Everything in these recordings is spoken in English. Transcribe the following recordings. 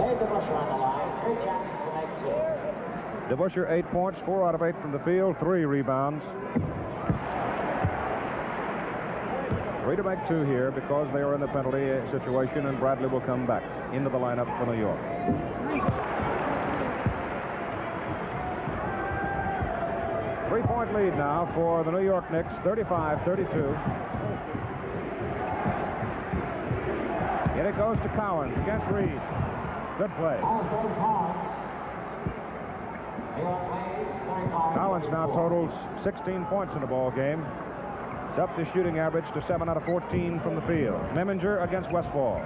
DeBusschere on the line. 3 chances to make 2. DeBusschere 8 points, 4 out of 8 from the field, 3 rebounds. 3 to make 2 here because they are in the penalty situation, and Bradley will come back into the lineup for New York. Three-point lead now for the New York Knicks, 35-32. In it goes to Cowens against Reed. Good play. Cowens now totals 16 points in the ball game. It's up the shooting average to 7 out of 14 from the field. Meminger against Westphal.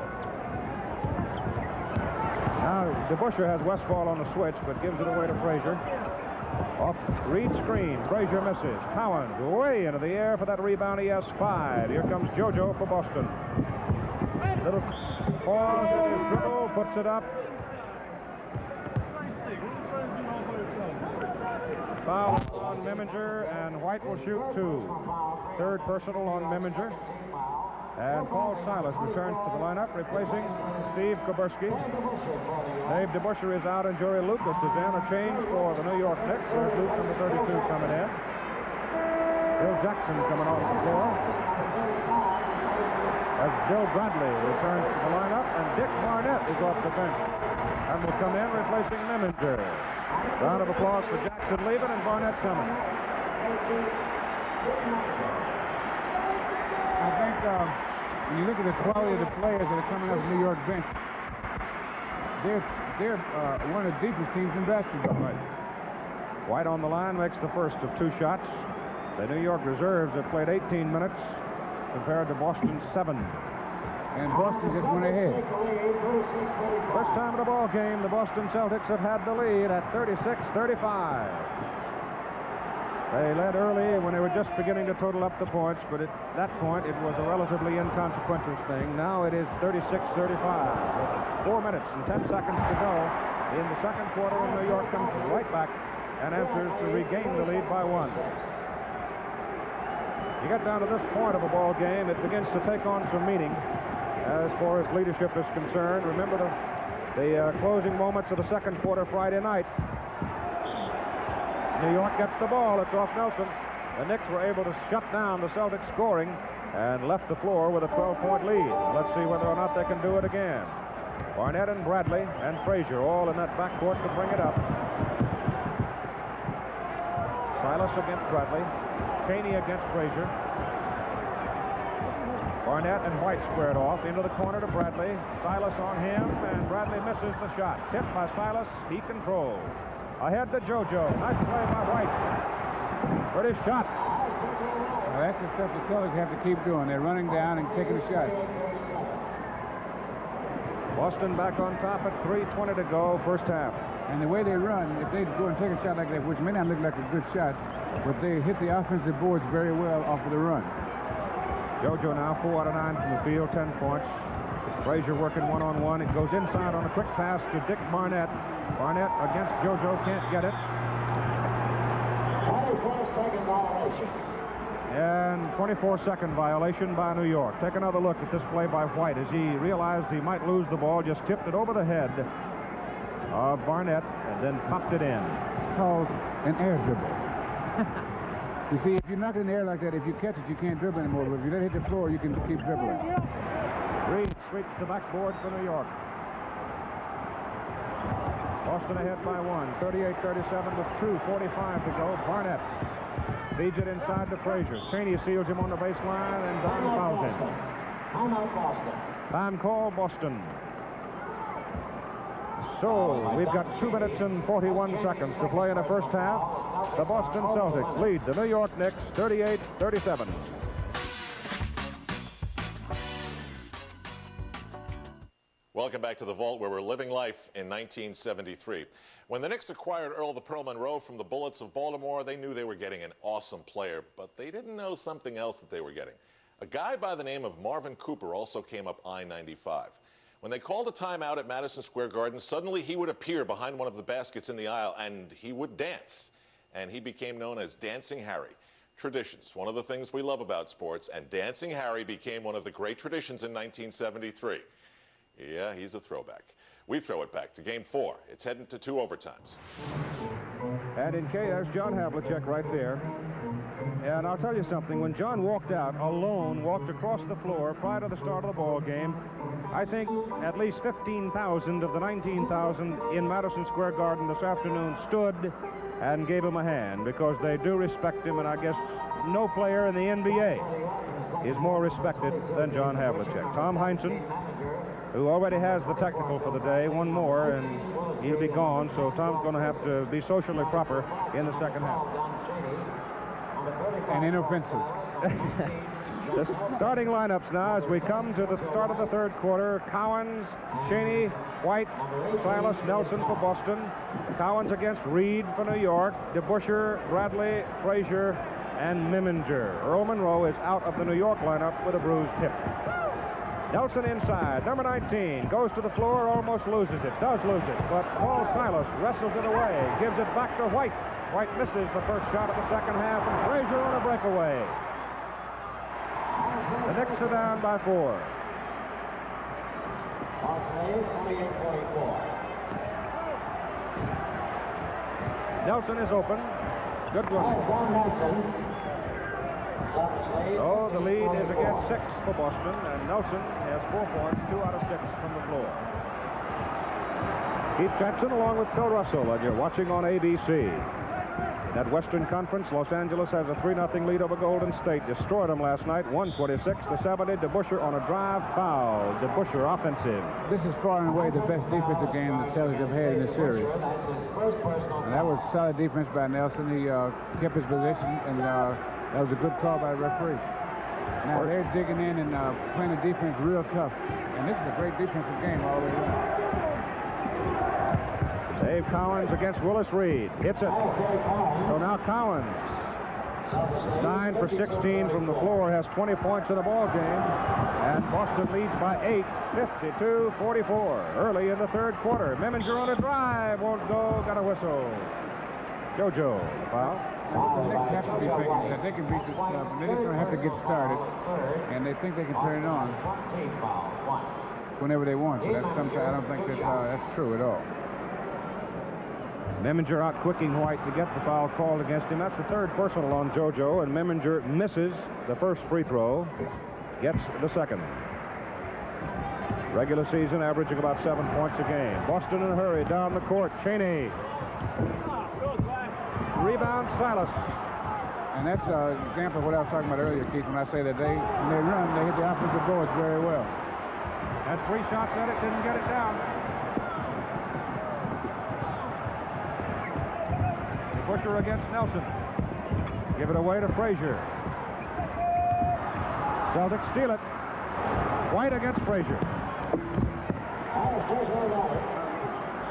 Now DeBusschere has Westphal on the switch, but gives it away to Frazier. Off Reed screen. Frazier misses. Cowens way into the air for that rebound. He has 5. Here comes JoJo for Boston. Little pause in his dribble, puts it up. Foul on Meminger, and White will shoot 2. Third personal on Meminger. And Paul Silas returns to the lineup, replacing Steve Kuberski. Dave DeBusschere is out, and Jory Lucas is in. A change for the New York Knicks. There's Luke number 32 coming in. Bill Jackson coming off the floor. As Bill Bradley returns to the lineup, and Dick Barnett is off the bench and will come in, replacing Meminger. Round of applause for Jackson leaving and Barnett coming. I think when you look at the quality of the players that are coming off the New York bench, they're one of the deepest teams in basketball. Right. White on the line makes the first of 2 shots. The New York reserves have played 18 minutes compared to Boston's 7. And Boston just went ahead. First time in the ball game, the Boston Celtics have had the lead at 36-35. They led early when they were just beginning to total up the points, but at that point it was a relatively inconsequential thing. Now it is 36-35. 4 minutes and 10 seconds to go in the second quarter, and New York comes right back and answers to regain the lead by 1. You get down to this point of a ball game, it begins to take on some meaning as far as leadership is concerned. Remember the closing moments of the second quarter Friday night. New York gets the ball. It's off Nelson. The Knicks were able to shut down the Celtics scoring and left the floor with a 12-point lead. Let's see whether or not they can do it again. Barnett and Bradley and Frazier all in that backcourt to bring it up. Silas against Bradley. Chaney against Frazier. Barnett and White squared off into the corner to Bradley. Silas on him, and Bradley misses the shot. Tipped by Silas. He controls. Ahead to JoJo. Nice play by White. Pretty shot. Well, that's the stuff the Celtics have to keep doing. They're running down and taking a shot. Boston back on top at 3:20 to go, first half. And the way they run, if they go and take a shot like that, which may not look like a good shot, but they hit the offensive boards very well off of the run. JoJo now 4 out of 9 from the field, 10 points. Frazier working one-on-one. It goes inside on a quick pass to Dick Barnett. Barnett against JoJo, can't get it. 24-second violation. And 24-second violation by New York. Take another look at this play by White as he realized he might lose the ball, just tipped it over the head of Barnett and then popped it in. It's called an air dribble. You see, if you knock it in the air like that, if you catch it, you can't dribble anymore. But if you let it hit the floor, you can keep dribbling. Reed sweeps the backboard for New York. Boston ahead by 1, 38-37 with 2:45 to go. Barnett feeds it inside to Frazier. Chaney seals him on the baseline, and Don fouls him. Timeout Boston. Time call, Boston. So we've got 2 minutes and 41 seconds to play in the first half. The Boston Celtics lead the New York Knicks 38-37. Welcome back to the Vault, where we're living life in 1973. When the Knicks acquired Earl the Pearl Monroe from the Bullets of Baltimore, they knew they were getting an awesome player, but they didn't know something else that they were getting. A guy by the name of Marvin Cooper also came up I-95. When they called a timeout at Madison Square Garden, suddenly he would appear behind one of the baskets in the aisle, and he would dance. And he became known as Dancing Harry. Traditions, one of the things we love about sports, and Dancing Harry became one of the great traditions in 1973. Yeah, he's a throwback. We throw it back to Game 4. It's heading to 2 overtimes. And in chaos, John Havlicek right there. And I'll tell you something, when John walked out alone, walked across the floor prior to the start of the ball game, I think at least 15,000 of the 19,000 in Madison Square Garden this afternoon stood and gave him a hand, because they do respect him, and I guess no player in the NBA is more respected than John Havlicek. Tom Heinsohn, who already has the technical for the day, one more, and he'll be gone, so Tom's going to have to be socially proper in the second half. And inoffensive. The starting lineups now as we come to the start of the third quarter. Cowens, Chaney, White, Silas, Nelson for Boston. Cowens against Reed for New York. DeBusschere, Bradley, Frazier, and Miminger. Earl Monroe is out of the New York lineup with a bruised hip. Nelson inside, number 19, goes to the floor, almost loses it, does lose it, but Paul Silas wrestles it away, gives it back to White. White misses the first shot of the second half, and Frazier on a breakaway. The Knicks are down by 4. Nelson is open. Good one. Oh, the lead is against 6 for Boston, and Nelson has 4 points, 2 out of 6 from the floor. Keith Jackson along with Phil Russell, and you're watching on ABC. In that Western Conference, Los Angeles has a 3-0 lead over Golden State. Destroyed them last night, 126-70. DeBusschere on a drive, foul. DeBusschere offensive. This is far and away the best defensive game the Celtics have had in this series. And that was solid defense by Nelson. He kept his position, and that was a good call by the referee. Now they're digging in and playing the defense real tough. And this is a great defensive game all the way around. Dave Cowens against Willis Reed. Hits it. So now Cowens, 9 for 16 from the floor, has 20 points in the ball game. And Boston leads by 8, 52-44. Early in the third quarter. Miminger on a drive. Won't go. Got a whistle. JoJo, the foul. The Knicks have to be thinking that they can beat this club, and they're just going to have to get started, and they think they can turn it on whenever they want. But that's something I don't think that's true at all. Miminger out-quicking White to get the foul called against him. That's the third personal on JoJo, and Miminger misses the first free throw, gets the second. Regular season averaging about 7 points a game. Boston in a hurry down the court. Chaney. Rebound, Silas. And that's an example of what I was talking about earlier, Keith, when I say that when they run, they hit the offensive boards very well. Had 3 shots at it, didn't get it down. DeBusschere against Nelson. Give it away to Frazier. Celtics steal it. White against Frazier.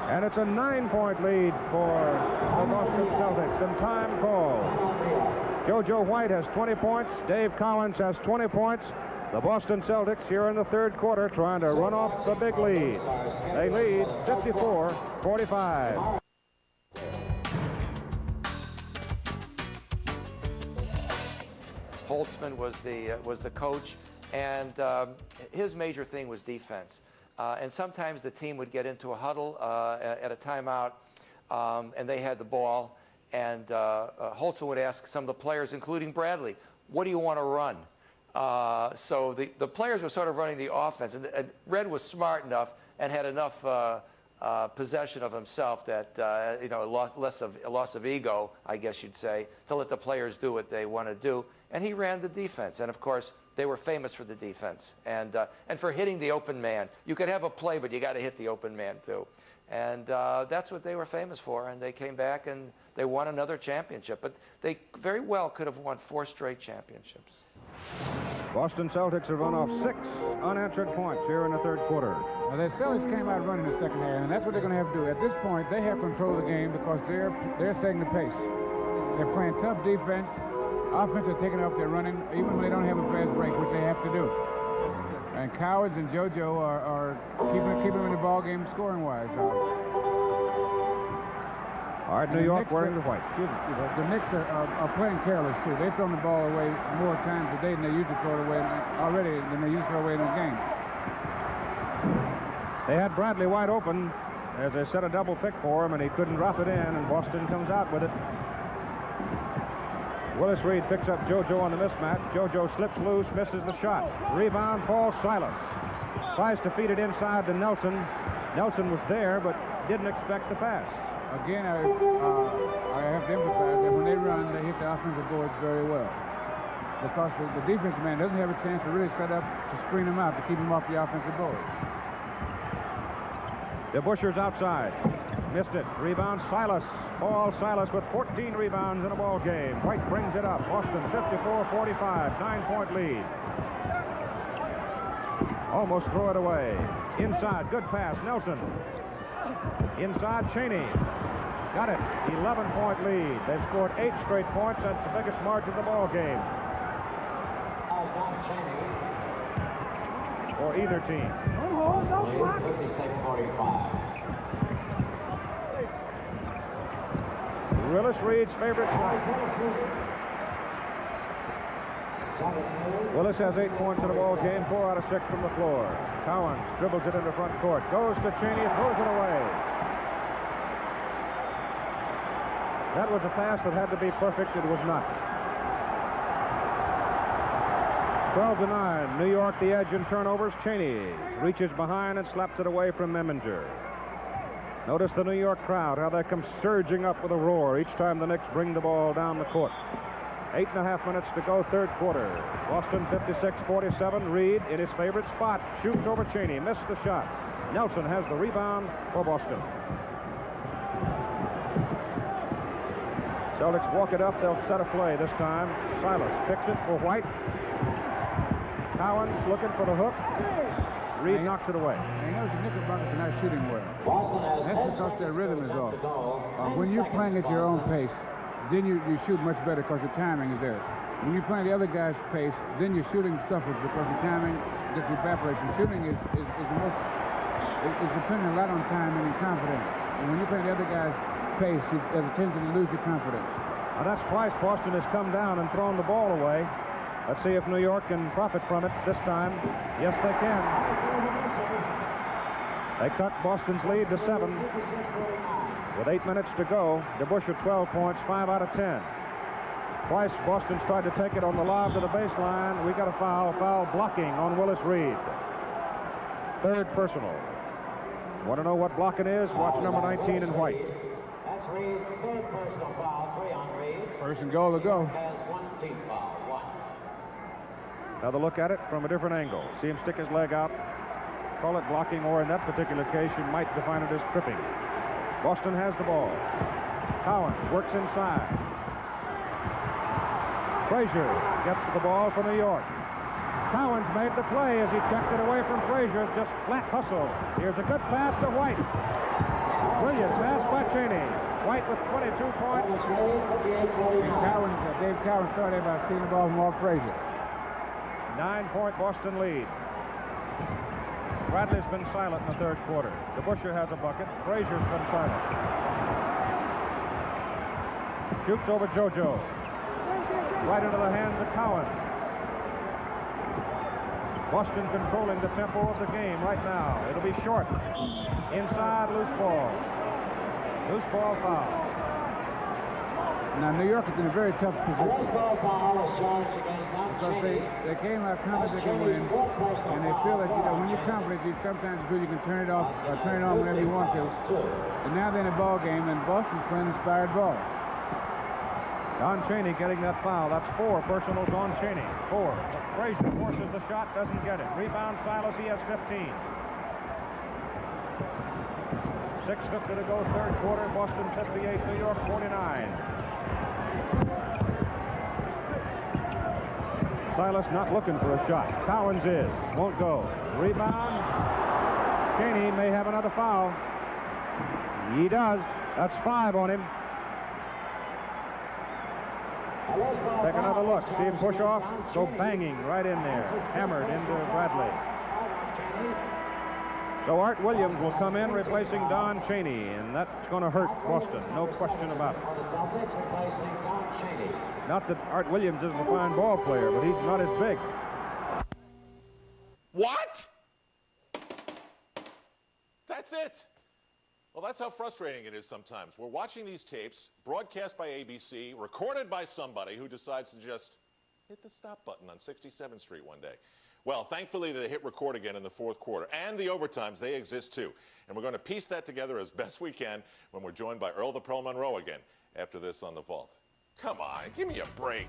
And it's a 9-point lead for the Boston Celtics, and time calls. JoJo White has 20 points. Dave Cowens has 20 points. The Boston Celtics here in the third quarter trying to run off the big lead. They lead 54-45. Holtzman was the coach, and his major thing was defense. And sometimes the team would get into a huddle at a timeout, and they had the ball, and Holtzman would ask some of the players, including Bradley, what do you want to run? So the players were sort of running the offense, and Red was smart enough and had enough possession of himself that, a loss of ego, I guess you'd say, to let the players do what they want to do. And he ran the defense, and of course, they were famous for the defense and for hitting the open man. You could have a play, but you got to hit the open man too. And that's what they were famous for. And they came back and they won another championship. But they very well could have won 4 straight championships. Boston Celtics have run off 6 unanswered points here in the third quarter. Now, the Celtics came out running the second half, and that's what they're going to have to do. At this point, they have control of the game because they're setting the pace. They're playing tough defense. Offense are taking off their running, even when they don't have a fast break, which they have to do. And Cowens and JoJo are keeping them in the ball game scoring-wise. All right, New York wearing the white. The Knicks are playing careless, too. They've thrown the ball away more times today than they usually throw it away in the game. They had Bradley wide open as they set a double pick for him, and he couldn't drop it in, and Boston comes out with it. Willis Reed picks up JoJo on the mismatch. JoJo slips loose, misses the shot. Rebound, Paul Silas. Tries to feed it inside to Nelson. Nelson was there, but didn't expect the pass. Again, I have to emphasize that when they run, they hit the offensive boards very well. Because the defensive man doesn't have a chance to really set up to screen him out, to keep him off the offensive board. DeBusschere's outside. Missed it. Rebound, Silas. Paul Silas with 14 rebounds in a ball game. White brings it up. Boston 54-45, 9-point lead. Almost throw it away. Inside, good pass, Nelson. Inside, Chaney. Got it. 11-point lead. They've scored 8 straight points. That's the biggest margin of the ball game for either team. 56-45. Willis Reed's favorite shot. Willis has 8 points in the ball game, 4 out of 6 from the floor. Cowens dribbles it into front court, goes to Chaney, throws it away. That was a pass that had to be perfect. It was not. 12-9. New York the edge in turnovers. Chaney reaches behind and slaps it away from Memminger. Notice the New York crowd, how they come surging up with a roar each time the Knicks bring the ball down the court. 8.5 minutes to go, third quarter. Boston 56-47. Reed in his favorite spot. Shoots over Chaney. Missed the shot. Nelson has the rebound for Boston. Celtics walk it up. They'll set a play this time. Silas picks it for White. Cowens looking for the hook. Reed knocks it away. And those Knickerbockers are not shooting well. Boston has That's because their rhythm is off. When you're playing at your own pace, then you shoot much better because your timing is there. When you're playing the other guy's pace, then your shooting suffers because your timing just evaporates. And shooting is dependent a lot on timing and confidence. And when you're playing the other guy's pace, there's a tendency to lose your confidence. Now that's twice Boston has come down and thrown the ball away. Let's see if New York can profit from it this time. Yes, they can. They cut Boston's lead to 7. With 8 minutes to go, DeBusschere 12 points, 5 out of 10. Twice Boston's tried to take it on the lob to the baseline. We got a foul blocking on Willis Reed. Third personal. Want to know what blocking is? Watch number 19 in white. That's Reed's third personal foul, 3 on Reed. First and goal to go. Has 1 team foul, 1. Another look at it from a different angle. See him stick his leg out. Call it blocking, or in that particular case, you might define it as tripping. Boston has the ball. Cowens works inside. Frazier gets the ball for New York. Cowens made the play as he checked it away from Frazier. Just flat hustle. Here's a good pass to White. Brilliant pass by Chaney. White with 22 points. And Dave Cowens started by stealing the ball from Walt Frazier. 9-point Boston lead. Bradley's been silent in the third quarter. DeBusschere has a bucket. Frazier's been silent. Shoots over JoJo. Right into the hands of Cowens. Boston controlling the tempo of the game right now. It'll be short. Inside, loose ball. Loose ball foul. Now, New York is in a very tough position. Because they came out confident they can win, and they feel that, when you're confident, you sometimes feel you can turn it off or turn it on whenever you want to. And now they're in a ball game, and Boston's playing inspired ball. Don Chaney getting that foul. That's 4 personals on Chaney. 4. Frazier forces the shot, doesn't get it. Rebound Silas, he has 15. 6:50 to go, third quarter. Boston 58, New York 49. Silas not looking for a shot. Cowens is. Won't go. Rebound. Chaney may have another foul. He does. That's 5 on him. Take another look. See him push off. Go banging right in there. Hammered into Bradley. So Art Williams will come in replacing Don Chaney, and that's going to hurt Boston. No question about it. Not that Art Williams isn't a fine ball player, but he's not as big. What? That's it. Well, that's how frustrating it is sometimes. We're watching these tapes, broadcast by ABC, recorded by somebody who decides to just hit the stop button on 67th Street one day. Well, thankfully, they hit record again in the fourth quarter. And the overtimes, they exist too. And we're going to piece that together as best we can when we're joined by Earl the Pearl Monroe again after this on The Vault. Come on, give me a break.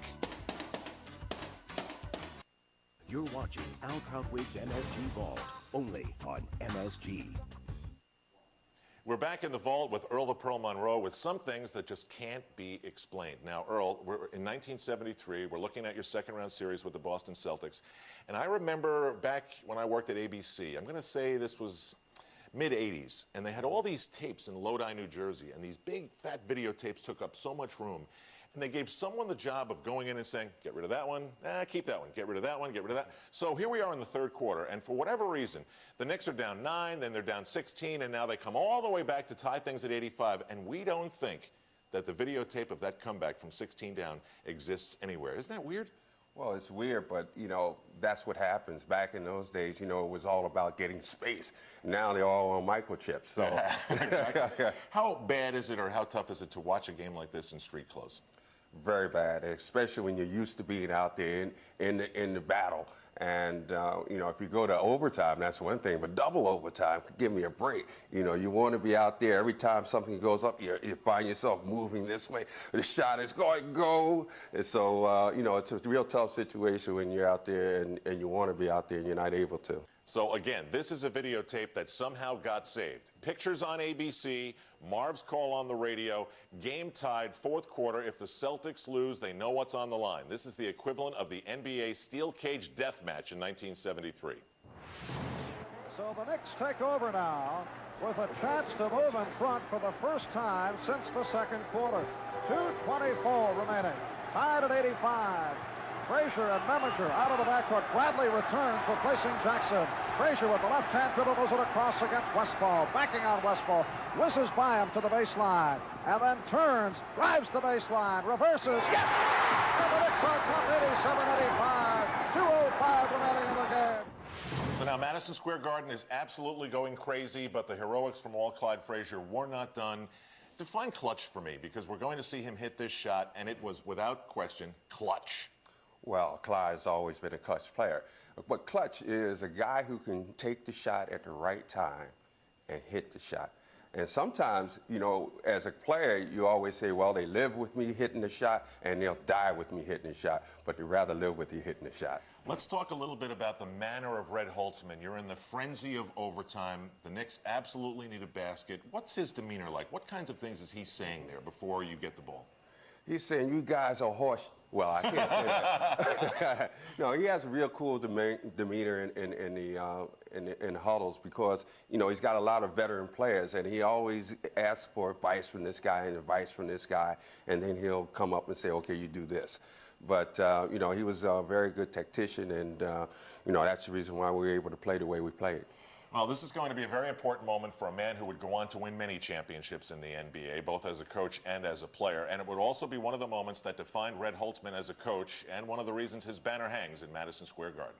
You're watching Al Trautwig's MSG Vault, only on MSG. We're back in the vault with Earl the Pearl Monroe with some things that just can't be explained. Now, Earl, we're in 1973. We're looking at your second-round series with the Boston Celtics. And I remember back when I worked at ABC, I'm going to say this was mid-'80s, and they had all these tapes in Lodi, New Jersey, and these big, fat videotapes took up so much room. And they gave someone the job of going in and saying, get rid of that one, keep that one, get rid of that one, get rid of that. So here we are in the third quarter, and for whatever reason, the Knicks are down 9, then they're down 16, and now they come all the way back to tie things at 85, and we don't think that the videotape of that comeback from 16 down exists anywhere. Isn't that weird? Well, it's weird, but, you know, that's what happens. Back in those days, you know, it was all about getting space. Now they're all on microchips. So. Exactly. How bad is it or how tough is it to watch a game like this in street clothes? Very bad, especially when you're used to being out there in the battle. And, you know, if you go to overtime, that's one thing, but double overtime, give me a break. You know, you want to be out there every time something goes up, you find yourself moving this way. The shot is going, go. And so, you know, it's a real tough situation when you're out there and you want to be out there and you're not able to. So again, this is a videotape that somehow got saved. Pictures on ABC, Marv's call on the radio, game tied, fourth quarter. If the Celtics lose, they know what's on the line. This is the equivalent of the NBA steel cage death match in 1973. So the Knicks take over now with a chance to move in front for the first time since the second quarter. 2:24 remaining, tied at 85. Frazier and Meminger out of the backcourt. Bradley returns, replacing Jackson. Frazier with the left-hand dribble moves it across against Westfall. Backing on Westfall. Whizzes by him to the baseline. And then turns, drives the baseline, reverses. Yes! And the Knicks on top 87-85. 2:05 remaining in the game. So now Madison Square Garden is absolutely going crazy, but the heroics from Walt, Clyde, Frazier were not done. Define clutch for me, because we're going to see him hit this shot, and it was, without question, clutch. Well, Clyde's always been a clutch player. But clutch is a guy who can take the shot at the right time and hit the shot. And sometimes, you know, as a player, you always say, well, they live with me hitting the shot and they'll die with me hitting the shot, but they'd rather live with you hitting the shot. Let's talk a little bit about the manner of Red Holtzman. You're in the frenzy of overtime. The Knicks absolutely need a basket. What's his demeanor like? What kinds of things is he saying there before you get the ball? He's saying, you guys are horse. Well, I can't say that. No, he has a real cool demeanor in huddles because, you know, he's got a lot of veteran players, and he always asks for advice from this guy and advice from this guy, and then he'll come up and say, okay, you do this. But, you know, he was a very good tactician, and, you know, that's the reason why we were able to play the way we played. Well, this is going to be a very important moment for a man who would go on to win many championships in the NBA, both as a coach and as a player. And it would also be one of the moments that defined Red Holtzman as a coach and one of the reasons his banner hangs in Madison Square Garden.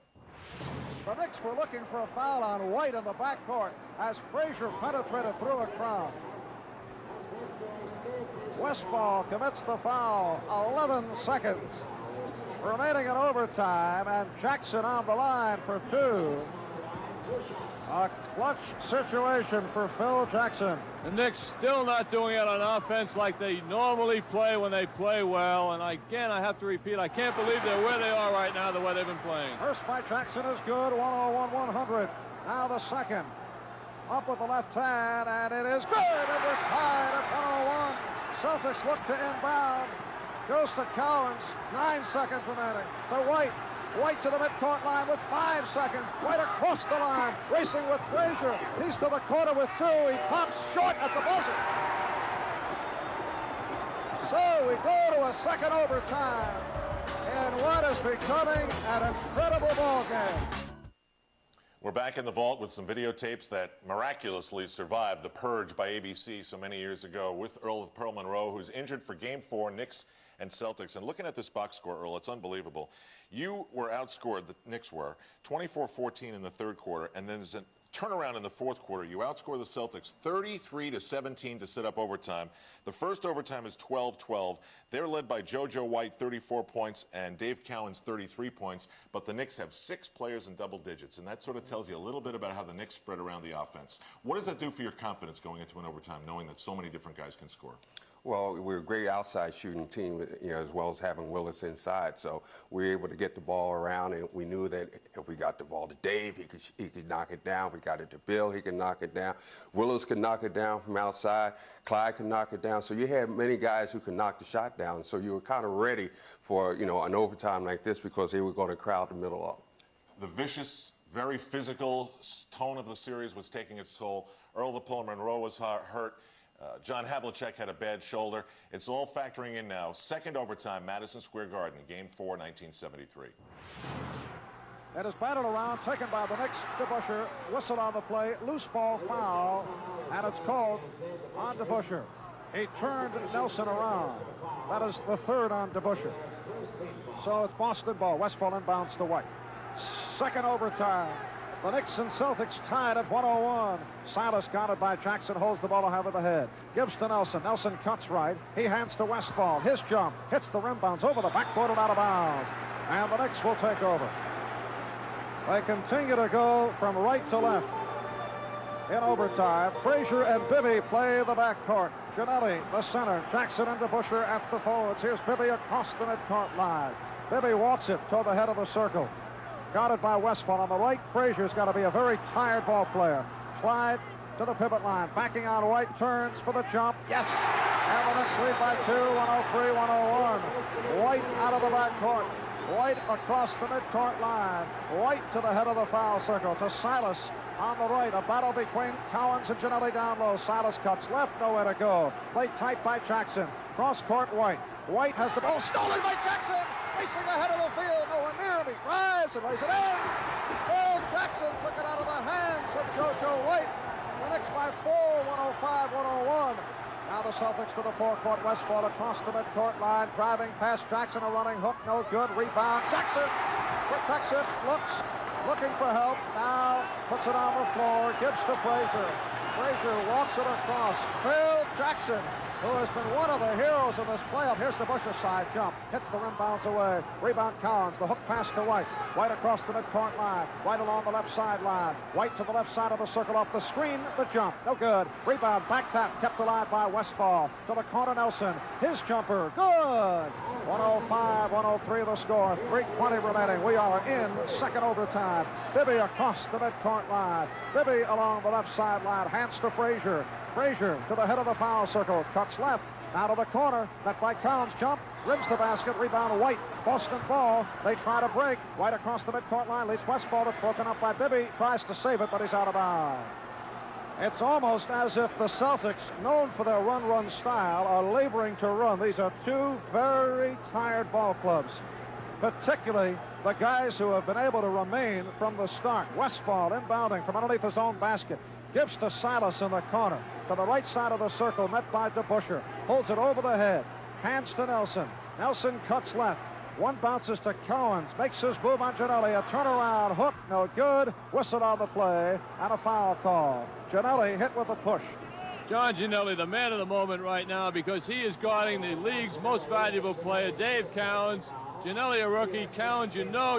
The Knicks were looking for a foul on White in the backcourt as Frazier penetrated through a crowd. Westfall commits the foul, 11 seconds remaining in overtime, and Jackson on the line for two. A clutch situation for Phil Jackson. The Knicks still not doing it on offense like they normally play when they play well. And again, I have to repeat, I can't believe they're where they are right now, the way they've been playing. First by Jackson is good, 101-100. Now the second. Up with the left hand, and it is good, and we're tied at 101. Celtics look to inbound. Goes to Cowens, 9 seconds remaining. To White. White to the midcourt line with 5 seconds. White across the line, racing with Frazier. He's to the corner with 2. He pops short at the buzzer. So we go to a second overtime in what is becoming an incredible ball game. We're back in the vault with some videotapes that miraculously survived the purge by ABC so many years ago with Earl the Pearl Monroe, who's injured for Game 4, Knicks and Celtics. And looking at this box score, Earl, it's unbelievable. You were outscored, the Knicks were, 24-14 in the third quarter, and then there's a turnaround in the fourth quarter. You outscore the Celtics 33-17 to set up overtime. The first overtime is 12-12. They're led by JoJo White, 34 points, and Dave Cowens, 33 points. But the Knicks have 6 players in double digits, and that sort of tells you a little bit about how the Knicks spread around the offense. What does that do for your confidence going into an overtime, knowing that so many different guys can score? Well, we're a great outside shooting team, as well as having Willis inside. So we were able to get the ball around, and we knew that if we got the ball to Dave, he could knock it down. We got it to Bill, he could knock it down. Willis could knock it down from outside. Clyde could knock it down. So you had many guys who could knock the shot down. So you were kind of ready for, an overtime like this because they were going to crowd the middle up. The vicious, very physical tone of the series was taking its toll. Earl the Pull Monroe was hurt. John Havlicek had a bad shoulder. It's all factoring in now. Second overtime, Madison Square Garden, Game 4, 1973. It is batted around, taken by the Knicks. DeBusschere, whistled on the play, loose ball foul, and it's called on DeBusschere. He turned Nelson around. That is the third on DeBusschere. So it's Boston ball. Westfall inbounds to White. Second overtime. The Knicks and Celtics tied at 101. Silas got it by Jackson, holds the ball over the head. Gives to Nelson. Nelson cuts right. He hands to Westfall. His jump hits the rim, bounds over the backboard and out of bounds. And the Knicks will take over. They continue to go from right to left in overtime. Frazier and Bibby play the backcourt. Gianelli, the center. Jackson and DeBusschere at the forwards. Here's Bibby across the midcourt line. Bibby walks it toward the head of the circle. Guarded by Westfall on the right. Frazier's got to be a very tired ball player. Clyde to the pivot line. Backing on White. Turns for the jump. Yes! And the Knicks lead by 2, 103-101. White out of the backcourt. White across the midcourt line. White to the head of the foul circle. To Silas on the right. A battle between Cowens and Gianelli down low. Silas cuts left. Nowhere to go. Played tight by Jackson. Cross court White. White has the ball stolen by Jackson. Racing ahead of the field, nowhere near him. He drives and lays it in. Bill Jackson took it out of the hands of JoJo White. The Knicks by 4, 105-101. Now the Celtics to the forecourt. Westfall across the midcourt line. Driving past Jackson, a running hook, no good. Rebound. Jackson protects it, looking for help. Now puts it on the floor, gives to Frazier. Frazier walks it across. Phil Jackson, who has been one of the heroes of this playoff. Here's DeBusschere's side jump. Hits the rim, bounds away. Rebound Cowens. The hook pass to White. White across the midcourt line. White along the left sideline. White to the left side of the circle off the screen. The jump. No good. Rebound. Back tap. Kept alive by Westfall. To the corner Nelson. His jumper. Good. 105-103 the score. 3:20 remaining. We are in second overtime. Bibby across the midcourt line. Bibby along the left sideline. Hands to Frazier. Frazier to the head of the foul circle. Cuts left. Out of the corner. Met by Cowens. Jump. Rims the basket. Rebound White. Boston ball. They try to break. White across the midcourt line. Leads Westfall. It's broken up by Bibby. Tries to save it, but he's out of bounds. It's almost as if the Celtics, known for their run style, are laboring to run. These are two very tired ball clubs, particularly the guys who have been able to remain from the start. Westfall inbounding from underneath his own basket. Gives to Silas in the corner. To the right side of the circle, met by DeBusschere. Holds it over the head. Hands to Nelson. Nelson cuts left. One bounces to Cowens. Makes his move on Gianelli. A turnaround hook. No good. Whistle on the play. And a foul call. Gianelli hit with a push. John Gianelli, the man of the moment right now, because he is guarding the league's most valuable player, Dave Cowens. Gianelli, a rookie. Cowens,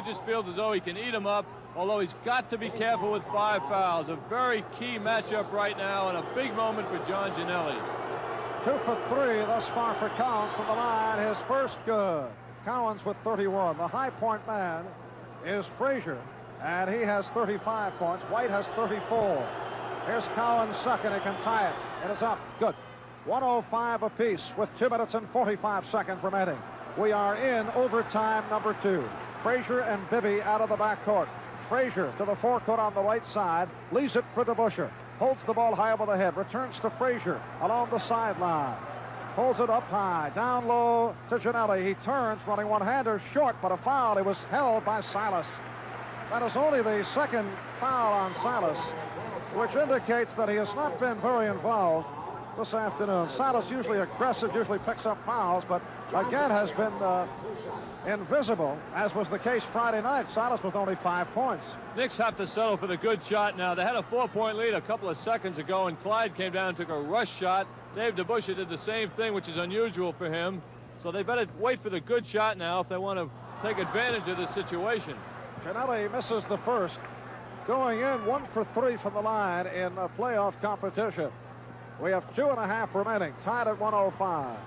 just feels as though he can eat him up, although he's got to be careful with 5 fouls. A very key matchup right now and a big moment for John Gianelli. 2 for 3 thus far for Cowens from the line. His first good. Cowens with 31. The high point man is Frazier, and he has 35 points. White has 34. Here's Cowens second. He can tie it. It is up. Good. 105 apiece with 2 minutes and 45 seconds remaining. We are in overtime number 2. Frazier and Bibby out of the backcourt. Frazier to the forecourt on the right side. Leaves it for DeBusschere. Holds the ball high over the head. Returns to Frazier along the sideline. Holds it up high. Down low to Gianelli. He turns, running one-hander short, but a foul. He was held by Silas. That is only the second foul on Silas, which indicates that he has not been very involved this afternoon. Silas usually aggressive, usually picks up fouls, but again has been invisible, as was the case Friday night. Silas with only 5 points. Knicks have to settle for the good shot now. They had a 4-point lead a couple of seconds ago, and Clyde came down and took a rush shot. Dave DeBusschere did the same thing, which is unusual for him. So they better wait for the good shot now if they want to take advantage of this situation. Gianelli misses the first, going in 1 for 3 from the line in a playoff competition. We have 2.5 remaining, tied at 105.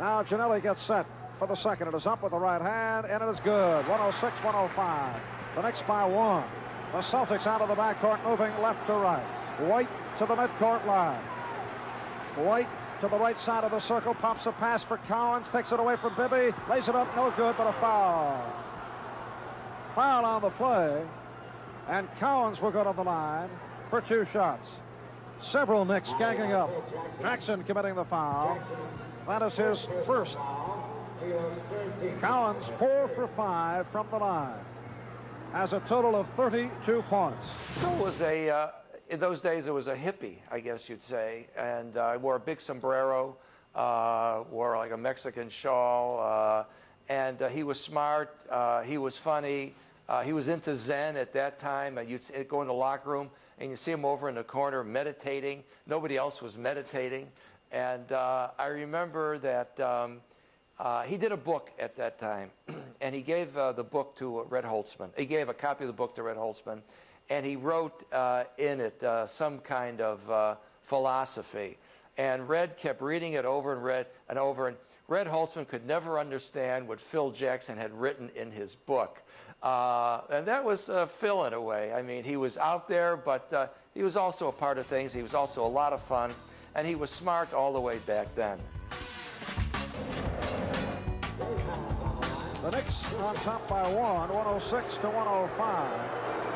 Now Gianelli gets set for the second. It is up with the right hand, and it is good. 106-105. The Knicks by 1. The Celtics out of the backcourt, moving left to right. White to the midcourt line. White to the right side of the circle, pops a pass for Cowens, takes it away from Bibby, lays it up, no good, but a foul. Foul on the play, and Cowens will go to the line for 2 shots. Several Knicks ganging up. Jackson committing the foul. That is his first. Cowens 4 for 5 from the line. Has a total of 32 points. It was a, in those days, it was a hippie, I guess you'd say. And I wore a big sombrero, wore like a Mexican shawl. And he was smart. He was funny. He was into Zen at that time. And you'd go in the locker room, and you see him over in the corner meditating. Nobody else was meditating. And I remember that he did a book at that time, and he gave the book to Red Holtzman. He gave a copy of the book to Red Holtzman, and he wrote in it some kind of philosophy. And Red kept reading it over and over, and Red Holtzman could never understand what Phil Jackson had written in his book. And that was Phil in a way. I mean, he was out there, but he was also a part of things. He was also a lot of fun, and he was smart all the way back then. The Knicks on top by 1, 106-105.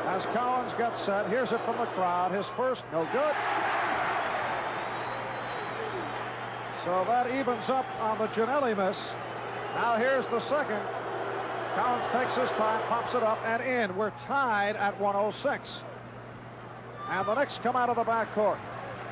As Cowens gets set, here's it from the crowd. His first, no good. So that evens up on the Gianelli miss. Now here's the second. Cowens takes his time, pops it up, and in. We're tied at 106. And the Knicks come out of the backcourt.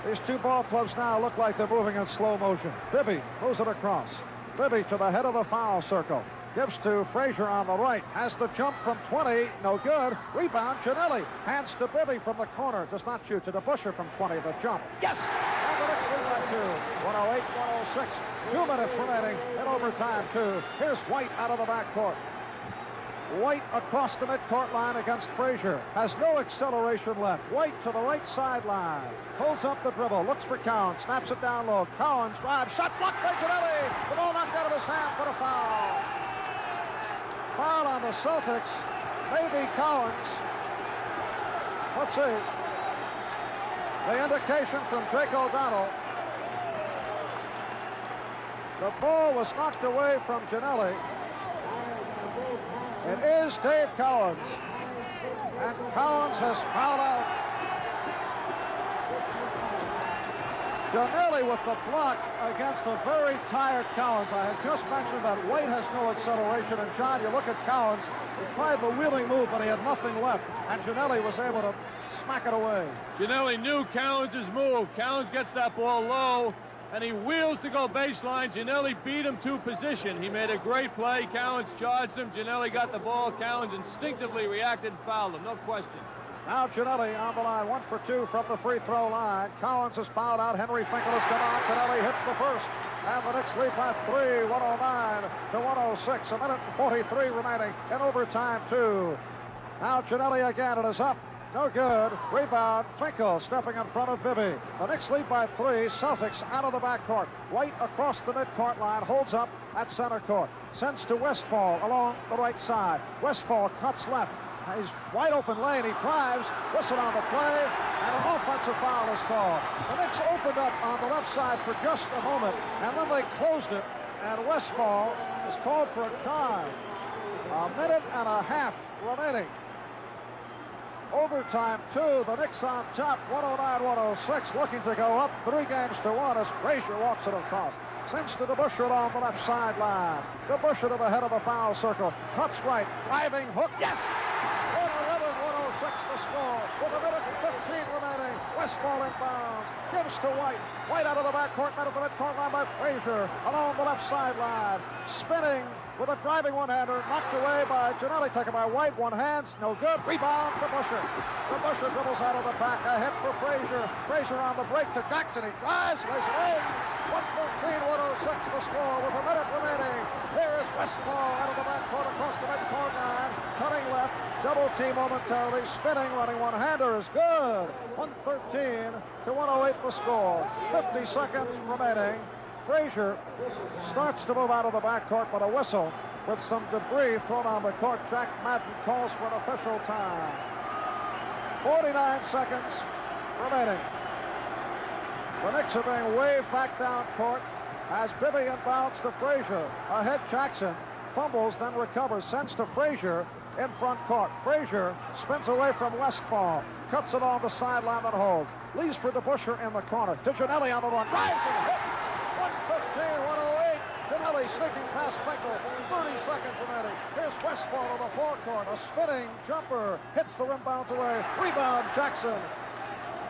These two ball clubs now look like they're moving in slow motion. Bibby moves it across. Bibby to the head of the foul circle. Gives to Frazier on the right. Has the jump from 20. No good. Rebound, Gianelli. Hands to Bibby from the corner. Does not shoot. To DeBusschere from 20. The jump. Yes! And the Knicks lead by 2. 108-106. 2 minutes remaining in overtime, 2. Here's White out of the backcourt. White across the midcourt line against Frazier. Has no acceleration left. White to the right sideline. Holds up the dribble. Looks for Cowens. Snaps it down low. Cowens drives. Shot blocked by Gianelli. The ball knocked out of his hands, but a foul. Foul on the Celtics. Maybe Cowens. Let's see. The indication from Jake O'Donnell. The ball was knocked away from Gianelli. It is Dave Cowens. And Cowens has fouled out. Gianelli with the block against a very tired Cowens. I had just mentioned that White has no acceleration. And John, you look at Cowens, he tried the wheeling move, but he had nothing left. And Gianelli was able to smack it away. Gianelli knew Cowens' move. Cowens gets that ball low, and he wheels to go baseline. Gianelli beat him to position. He made a great play. Cowens charged him. Gianelli got the ball. Cowens instinctively reacted and fouled him, no question. Now Gianelli on the line, 1 for 2 from the free throw line. Cowens has fouled out. Henry Finkel has come on. Gianelli hits the first. And the Knicks lead by 3, 109-106. A minute and 43 remaining in overtime, 2. Now Gianelli again. It is up. No good. Rebound. Finkel stepping in front of Bibby. The Knicks lead by 3. Celtics out of the backcourt. White across the midcourt line. Holds up at center court. Sends to Westfall along the right side. Westfall cuts left. He's wide open lane. He drives. Whistle on the play. And an offensive foul is called. The Knicks opened up on the left side for just a moment. And then they closed it. And Westfall is called for a time. A minute and a half remaining. Overtime 2, the Knicks on top, 109-106, looking to go up 3-1 as Frazier walks it across. Sends to DeBusschere on the left sideline. DeBusschere to the head of the foul circle. Cuts right, driving hook, yes! 111-106 the score with a minute and 15 remaining. West ball inbounds. Gives to White. White out of the backcourt, met at the midcourt line by Frazier. Along the left sideline. Spinning with a driving one-hander. Knocked away by Gianelli. Taken by White. One hands. No good. Rebound to DeBusschere. DeBusschere dribbles out of the back. Ahead for Frazier. Frazier on the break to Jackson. He drives. Lays it in. 113-106 the score with a minute remaining. Here is Westfall out of the backcourt across the midcourt line. Cutting left. Double team momentarily. Spinning. Running one-hander is good. 113-108 the score. 50 seconds remaining. Frazier starts to move out of the backcourt, but a whistle with some debris thrown on the court. Jack Madden calls for an official time. 49 seconds remaining. The Knicks are being waved back down court as Bibby inbounds to Frazier. Ahead Jackson fumbles, then recovers, sends to Frazier in front court. Frazier spins away from Westfall, cuts it on the sideline that holds. Leaves for DeBusschere in the corner. To Gianelli on the run. Drives and hits. 115-108. Gianelli sneaking past Beckler. 30 seconds remaining. Here's Westfall to the forecourt. A spinning jumper hits the rim, bounds away. Rebound Jackson.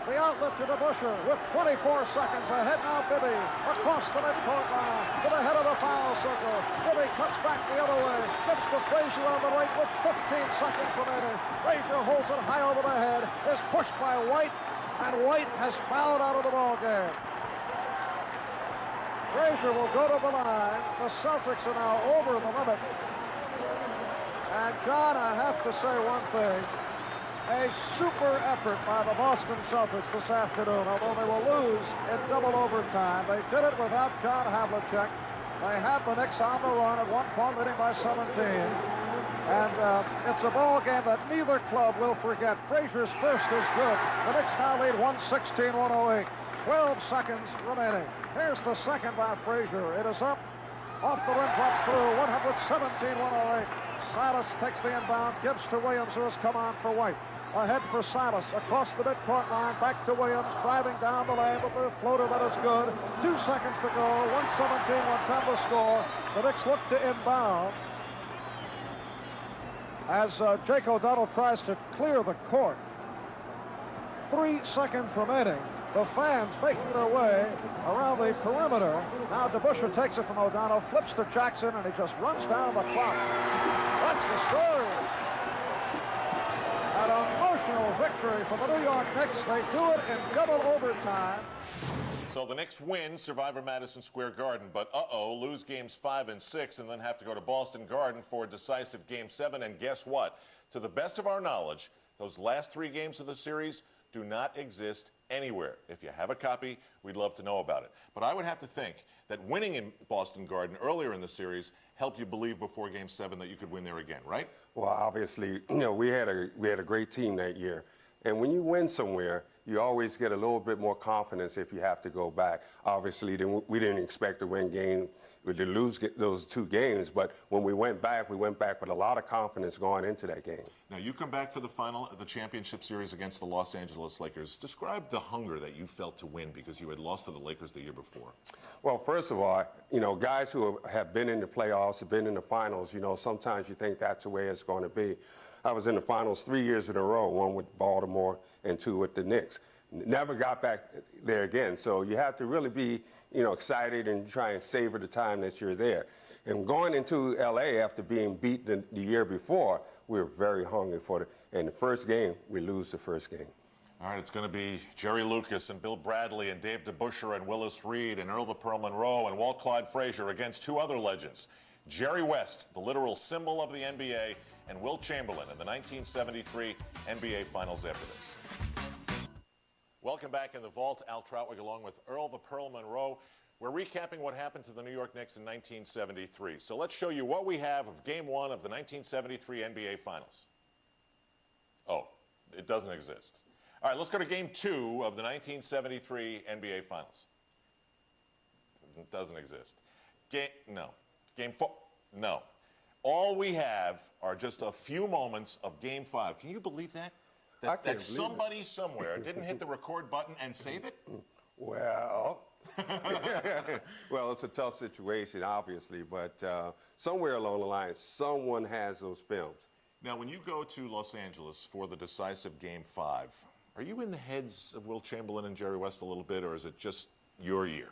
The outlet to DeBusschere with 24 seconds. Ahead now Bibby across the midcourt line to the head of the foul circle. Bibby cuts back the other way. Gives to Frazier on the right with 15 seconds remaining. Frazier holds it high over the head. Is pushed by White, and White has fouled out of the ball game. Frazier will go to the line. The Celtics are now over the limit. And John, I have to say one thing. A super effort by the Boston Celtics this afternoon, although they will lose in double overtime. They did it without John Havlicek. They had the Knicks on the run at one point, leading by 17. And it's a ball game that neither club will forget. Frazier's first is good. The Knicks now lead 116-108. 12 seconds remaining. Here's the second by Frazier. It is up. Off the rim, drops through. 117-108. Silas takes the inbound, gives to Williams, who has come on for White. Ahead for Silas, across the midcourt line, back to Williams, driving down the lane with the floater that is good. 2 seconds to go, 117-110 to score. The Knicks look to inbound as Jake O'Donnell tries to clear the court. 3 seconds remaining. The fans making their way around the perimeter. Now DeBusschere takes it from O'Donnell, flips to Jackson, and he just runs down the clock. That's the story. An emotional victory for the New York Knicks. They do it in double overtime. So the Knicks win Survivor Madison Square Garden, but lose games 5 and 6 and then have to go to Boston Garden for a decisive game 7. And guess what? To the best of our knowledge, those last 3 games of the series do not exist anywhere. If you have a copy, we'd love to know about it. But I would have to think that winning in Boston Garden earlier in the series helped you believe before Game 7 that you could win there again, right? Well, obviously, we had a great team that year. And when you win somewhere, you always get a little bit more confidence if you have to go back. Obviously, we didn't expect to lose those 2 games, but when we went back with a lot of confidence going into that game. Now, you come back for the final of the championship series against the Los Angeles Lakers. Describe the hunger that you felt to win because you had lost to the Lakers the year before. Well, first of all, guys who have been in the playoffs, have been in the finals, sometimes you think that's the way it's going to be. I was in the finals 3 years in a row, 1 with Baltimore and 2 with the Knicks. Never got back there again. So you have to really be, excited and try and savor the time that you're there. And going into L.A. after being beat the year before, we were very hungry for it. And the first game, we lose the first game. All right, it's going to be Jerry Lucas and Bill Bradley and Dave DeBusschere and Willis Reed and Earl the Pearl Monroe and Walt Clyde Frazier against 2 other legends, Jerry West, the literal symbol of the NBA, and Wilt Chamberlain in the 1973 NBA Finals after this. Welcome back in the vault. Al Trautwig along with Earl the Pearl Monroe. We're recapping what happened to the New York Knicks in 1973. So let's show you what we have of Game 1 of the 1973 NBA Finals. Oh, it doesn't exist. All right, let's go to Game 2 of the 1973 NBA Finals. It doesn't exist. Game 4, no. All we have are just a few moments of Game 5. Can you believe that? That somebody somewhere didn't hit the record button and save it? Well, well, it's a tough situation, obviously, but somewhere along the line, someone has those films. Now, when you go to Los Angeles for the decisive Game 5, are you in the heads of Wilt Chamberlain and Jerry West a little bit, or is it just your year?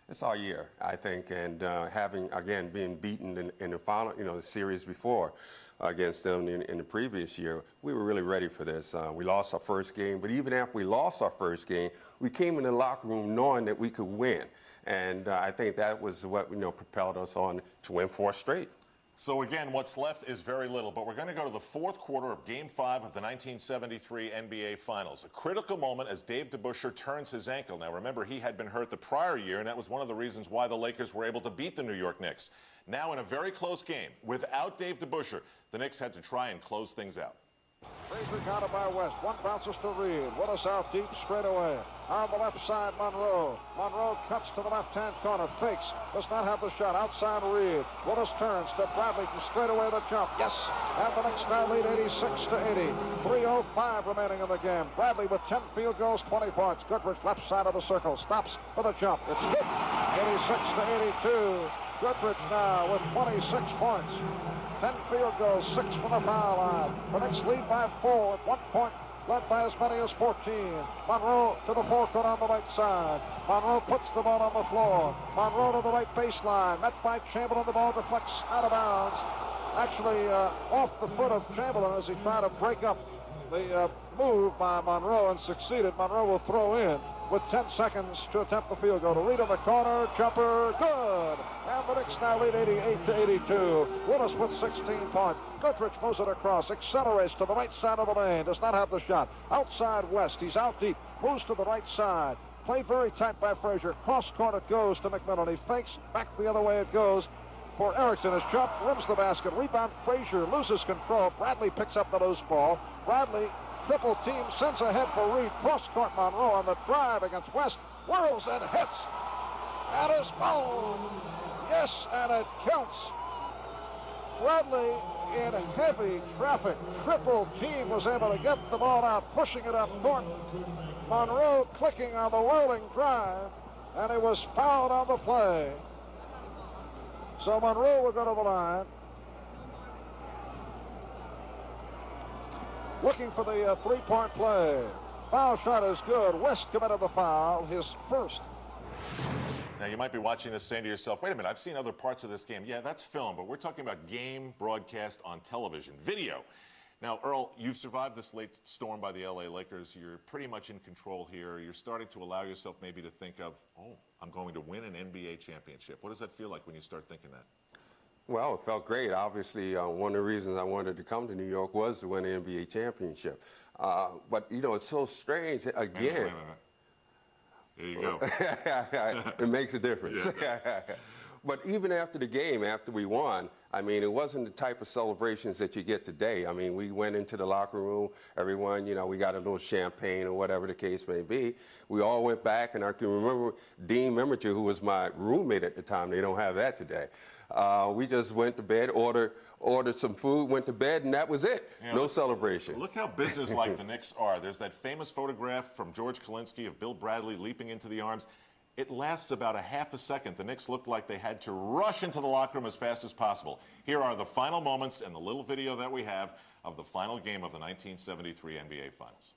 It's our year, I think, and having, again, been beaten in the final, the series before against them in the previous year, we were really ready for this. We lost our first game, but even after we lost our first game, we came in the locker room knowing that we could win, and I think that was what propelled us on to win 4 straight. So again, what's left is very little, but we're going to go to the 4th quarter of Game 5 of the 1973 NBA Finals. A critical moment as Dave DeBusschere turns his ankle. Now remember, he had been hurt the prior year, and that was one of the reasons why the Lakers were able to beat the New York Knicks. Now in a very close game, without Dave DeBusschere, the Knicks had to try and close things out. Frazier counted by West. One bounces to Reed. Willis out deep straight away. On the left side, Monroe. Monroe cuts to the left-hand corner. Fakes. Does not have the shot. Outside Reed. Willis turns to Bradley from straight away the jump. Yes. And the Knicks now lead 86-80. 3:05 remaining in the game. Bradley with 10 field goals, 20 points. Goodrich left side of the circle. Stops for the jump. It's good. 86-82. Goodrich now with 26 points. 10 field goals, 6 from the foul line. The Knicks lead by 4 at 1 point, led by as many as 14. Monroe to the forecourt on the right side. Monroe puts the ball on the floor. Monroe to the right baseline. Met by Chamberlain. The ball deflects out of bounds. Actually off the foot of Chamberlain as he tried to break up the move by Monroe and succeeded. Monroe will throw in with 10 seconds to attempt the field goal. To Reed in the corner, jumper, good. And the Knicks now lead 88-82. Willis with 16 points. Goodrich moves it across, accelerates to the right side of the lane, does not have the shot. Outside West, he's out deep, moves to the right side. Played very tight by Frazier. Cross court it goes to McMillan. He fakes, back the other way it goes for Erickson. His jump rims the basket. Rebound, Frazier loses control. Bradley picks up the loose ball. Bradley triple team, sends ahead for Reed. Cross-court Monroe on the drive against West. Whirls and hits. And is fouled. Yes, and it counts. Bradley in heavy traffic. Triple team was able to get the ball out, pushing it up court. Monroe clicking on the whirling drive, and it was fouled on the play. So Monroe will go to the line. Looking for the three-point play. Foul shot is good. West committed the foul, his first. Now, you might be watching this saying to yourself, wait a minute, I've seen other parts of this game. Yeah, that's film, but we're talking about game broadcast on television, video. Now, Earl, you've survived this late storm by the L.A. Lakers. You're pretty much in control here. You're starting to allow yourself maybe to think of, oh, I'm going to win an NBA championship. What does that feel like when you start thinking that? Well, it felt great. Obviously, one of the reasons I wanted to come to New York was to win an NBA championship. But, it's so strange. Again, there you go. It makes a difference. Yeah. But even after the game, after we won, it wasn't the type of celebrations that you get today. We went into the locker room, everyone, we got a little champagne or whatever the case may be. We all went back, and I can remember Dean Memringer, who was my roommate at the time. They don't have that today. We just went to bed, ordered some food, went to bed, and that was it. No celebration. Look how businesslike the Knicks are. There's that famous photograph from George Kalinsky of Bill Bradley leaping into the arms. It lasts about a half a second. The Knicks looked like they had to rush into the locker room as fast as possible. Here are the final moments and the little video that we have of the final game of the 1973 NBA Finals.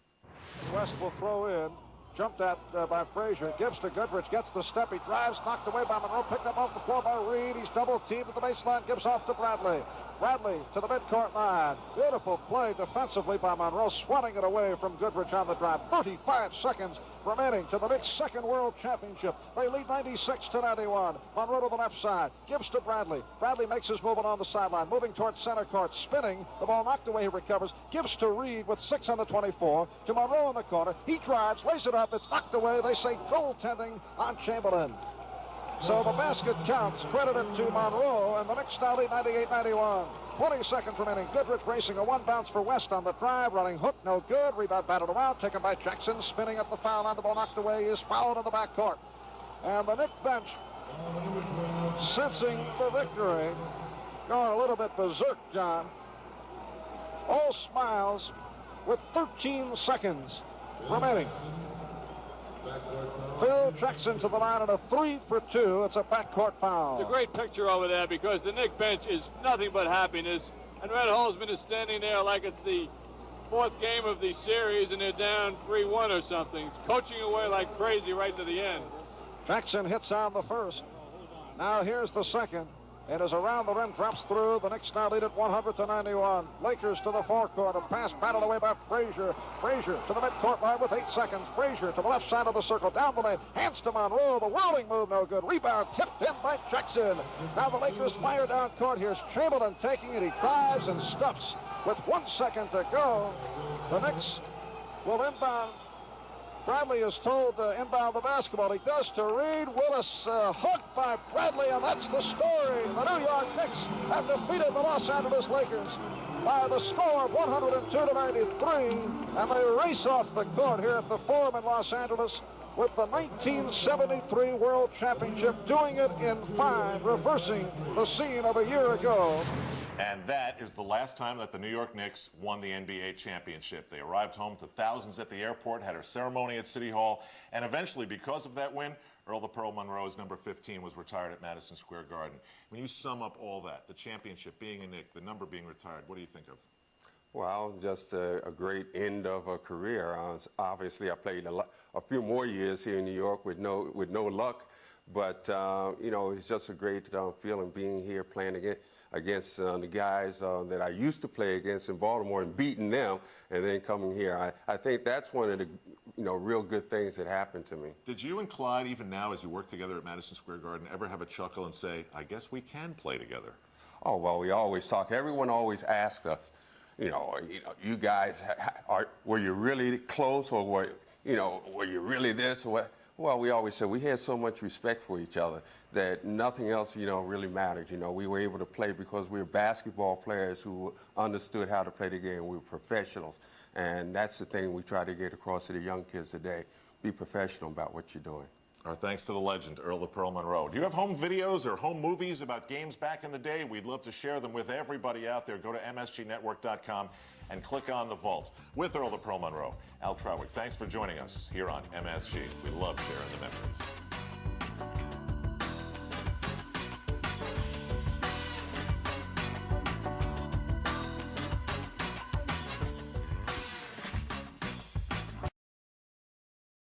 West will throw in. Jumped at by Frazier. Gives to Goodrich. Gets the step. He drives. Knocked away by Monroe. Picked up off the floor by Reed. He's double teamed at the baseline. Gives off to Bradley. Bradley to the midcourt line. Beautiful play defensively by Monroe. Swatting it away from Goodrich on the drive. 35 seconds remaining to the Knicks' second World Championship. They lead 96-91. Monroe to the left side. Gives to Bradley. Bradley makes his move on the sideline. Moving towards center court. Spinning. The ball knocked away. He recovers. Gives to Reed with 6 on the 24. To Monroe in the corner. He drives. Lays it up. It's knocked away. They say goaltending on Chamberlain. So the basket counts, credited to Monroe, and the Knicks now lead 98-91. 20 seconds remaining. Goodrich racing a one bounce for West on the drive. Running hook, no good. Rebound battled around, taken by Jackson. Spinning at the foul line. The ball knocked away. He is fouled in the backcourt. And the Knicks bench, sensing the victory, going a little bit berserk, John. All smiles with 13 seconds remaining. Phil Jackson to the line at a 3 for 2. It's a backcourt foul. It's a great picture over there because the Knicks bench is nothing but happiness. And Red Holzman is standing there like it's the fourth game of the series and they're down 3-1 or something. He's coaching away like crazy right to the end. Jackson hits on the first. Now here's the second. It is around the rim, drops through. The Knicks now lead it 100-91. Lakers to the forecourt. A pass battled away by Frazier. Frazier to the midcourt line with 8 seconds. Frazier to the left side of the circle, down the lane. Hands to Monroe. The whirling move, no good. Rebound tipped in by Jackson. Now the Lakers fire down court. Here's Chamberlain taking it. He drives and stuffs with 1 second to go. The Knicks will inbound. Bradley is told to inbound the basketball. He does to Reed. Willis hooked by Bradley, and that's the story. The New York Knicks have defeated the Los Angeles Lakers by the score of 102-93, and they race off the court here at the Forum in Los Angeles with the 1973 World Championship, doing it in 5, reversing the scene of a year ago. And that is the last time that the New York Knicks won the NBA championship. They arrived home to thousands at the airport, had a ceremony at City Hall, and eventually, because of that win, Earl the Pearl Monroe's number 15 was retired at Madison Square Garden. When you sum up all that, the championship, being a Knick, the number being retired, what do you think of? Well, just a great end of a career. Obviously, I played a few more years here in New York with no luck, but you know, it's just a great feeling being here playing against the guys that I used to play against in Baltimore and beating them, and then coming here. I think that's one of the real good things that happened to me. Did you and Clyde, even now as you work together at Madison Square Garden, ever have a chuckle and say, I guess we can play together? Oh, well, we always talk. Everyone always asks us, you guys, were you really close, or were you really this or what? Well, we always said we had so much respect for each other that nothing else, really mattered. We were able to play because we were basketball players who understood how to play the game. We were professionals, and that's the thing we try to get across to the young kids today. Be professional about what you're doing. Our thanks to the legend, Earl the Pearl Monroe. Do you have home videos or home movies about games back in the day? We'd love to share them with everybody out there. Go to msgnetwork.com and click on The Vault with Earl the Pearl Monroe. Al Trawick, thanks for joining us here on MSG. We love sharing the memories.